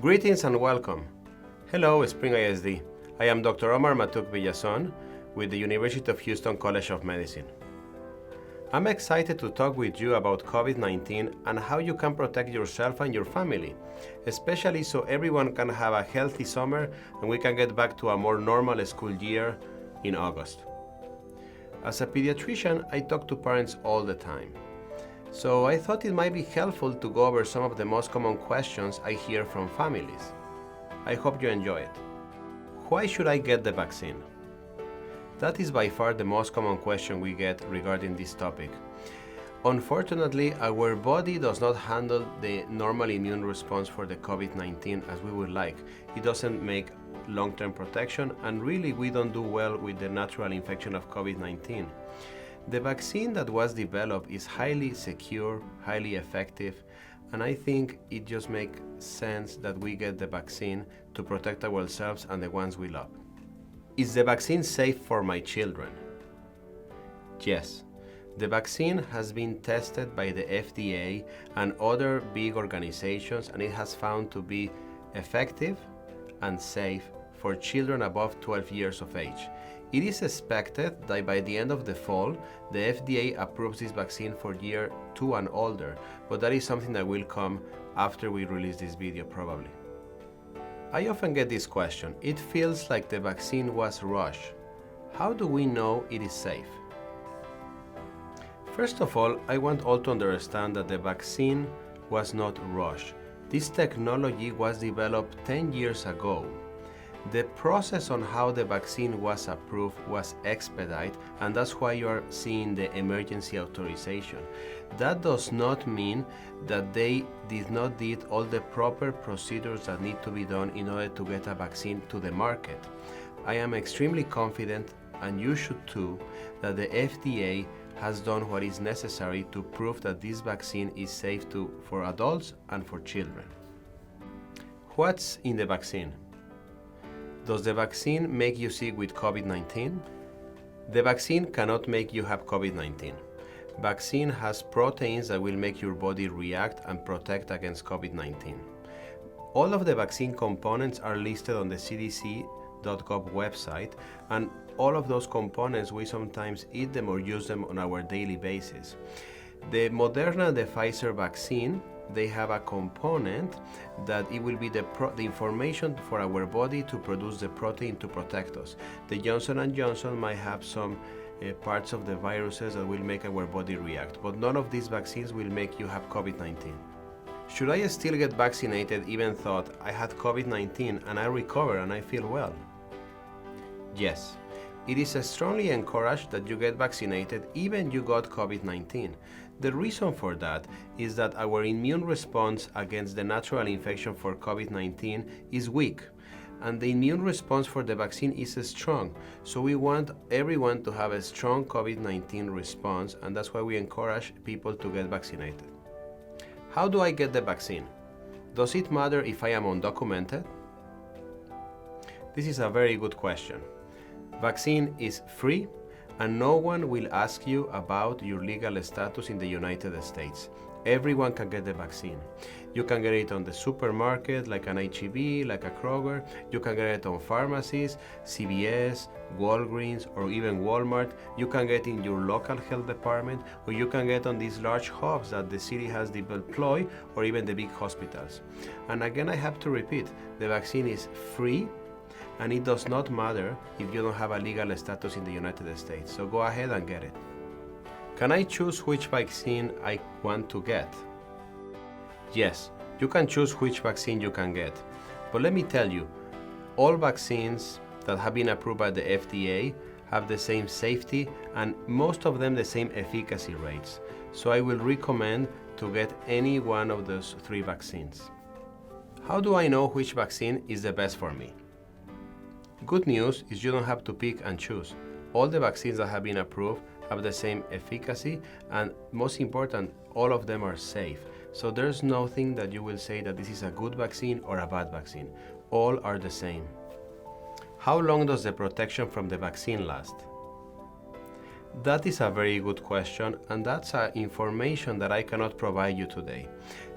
Greetings and welcome. Hello, Spring ISD. I am Dr. Omar Matuk-Villazon with the University of Houston College of Medicine. I'm excited to talk with you about COVID-19 and how you can protect yourself and your family, especially so everyone can have a healthy summer and we can get back to a more normal school year in August. As a pediatrician, I talk to parents all the time. So I thought it might be helpful to go over some of the most common questions I hear from families. I hope you enjoy it. Why should I get the vaccine? That is by far the most common question we get regarding this topic. Unfortunately, our body does not handle the normal immune response for the COVID-19 as we would like. It doesn't make long-term protection, and really we don't do well with the natural infection of COVID-19. The vaccine that was developed is highly secure, highly effective, and I think it just makes sense that we get the vaccine to protect ourselves and the ones we love. Is the vaccine safe for my children? Yes. The vaccine has been tested by the FDA and other big organizations, and it has found to be effective and safe for children above 12 years of age. It is expected that by the end of the fall, the FDA approves this vaccine for year 2 and older, but that is something that will come after we release this video probably. I often get this question. It feels like the vaccine was rushed. How do we know it is safe? First of all, I want all to understand that the vaccine was not rushed. This technology was developed 10 years ago. The process on how the vaccine was approved was expedited, and that's why you are seeing the emergency authorization. That does not mean that they did not do all the proper procedures that need to be done in order to get a vaccine to the market. I am extremely confident, and you should too, that the FDA has done what is necessary to prove that this vaccine is safe for adults and for children. What's in the vaccine? Does the vaccine make you sick with COVID-19? The vaccine cannot make you have COVID-19. Vaccine has proteins that will make your body react and protect against COVID-19. All of the vaccine components are listed on the cdc.gov website, and all of those components we sometimes eat them or use them on our daily basis. The Moderna and the Pfizer vaccine, they have a component that it will be the information for our body to produce the protein to protect us. The Johnson & Johnson might have some parts of the viruses that will make our body react, but none of these vaccines will make you have COVID-19. Should I still get vaccinated even though I had COVID-19 and I recover and I feel well? Yes. It is strongly encouraged that you get vaccinated even you got COVID-19. The reason for that is that our immune response against the natural infection for COVID-19 is weak, and the immune response for the vaccine is strong. So we want everyone to have a strong COVID-19 response, and that's why we encourage people to get vaccinated. How do I get the vaccine? Does it matter if I am undocumented? This is a very good question. Vaccine is free, and no one will ask you about your legal status in the United States. Everyone can get the vaccine. You can get it on the supermarket, like an H-E-B, like a Kroger. You can get it on pharmacies, CVS, Walgreens, or even Walmart. You can get it in your local health department, or you can get on these large hubs that the city has deployed, or even the big hospitals. And again, I have to repeat, the vaccine is free, and it does not matter if you don't have a legal status in the United States. So go ahead and get it. Can I choose which vaccine I want to get? Yes, you can choose which vaccine you can get. But let me tell you, all vaccines that have been approved by the FDA have the same safety and most of them the same efficacy rates. So I will recommend to get any one of those 3 vaccines. How do I know which vaccine is the best for me? Good news is you don't have to pick and choose. All the vaccines that have been approved have the same efficacy, and most important, all of them are safe. So there's nothing that you will say that this is a good vaccine or a bad vaccine. All are the same. How long does the protection from the vaccine last? That is a very good question, and that's information that I cannot provide you today.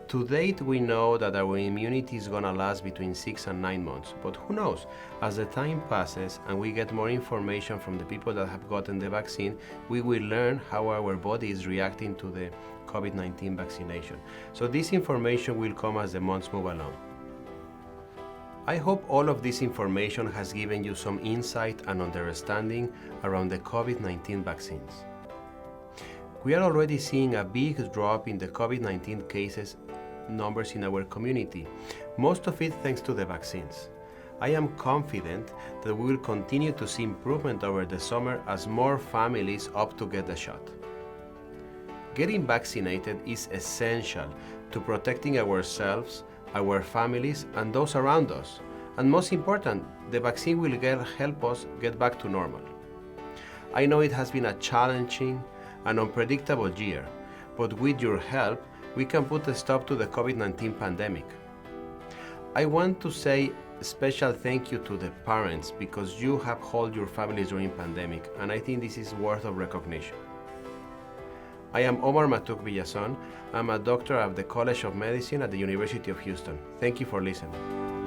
To date, we know that our immunity is gonna last between 6 and 9 months, but who knows? As the time passes and we get more information from the people that have gotten the vaccine, we will learn how our body is reacting to the COVID-19 vaccination. So this information will come as the months move along. I hope all of this information has given you some insight and understanding around the COVID-19 vaccines. We are already seeing a big drop in the COVID-19 cases numbers in our community, most of it thanks to the vaccines. I am confident that we will continue to see improvement over the summer as more families opt to get the shot. Getting vaccinated is essential to protecting ourselves, our families, and those around us. And most important, the vaccine will help us get back to normal. I know it has been a challenging and unpredictable year, but with your help, we can put a stop to the COVID-19 pandemic. I want to say a special thank you to the parents because you have held your families during pandemic, and I think this is worth of recognition. I am Omar Matuk-Villazon. I'm a doctor at the College of Medicine at the University of Houston. Thank you for listening.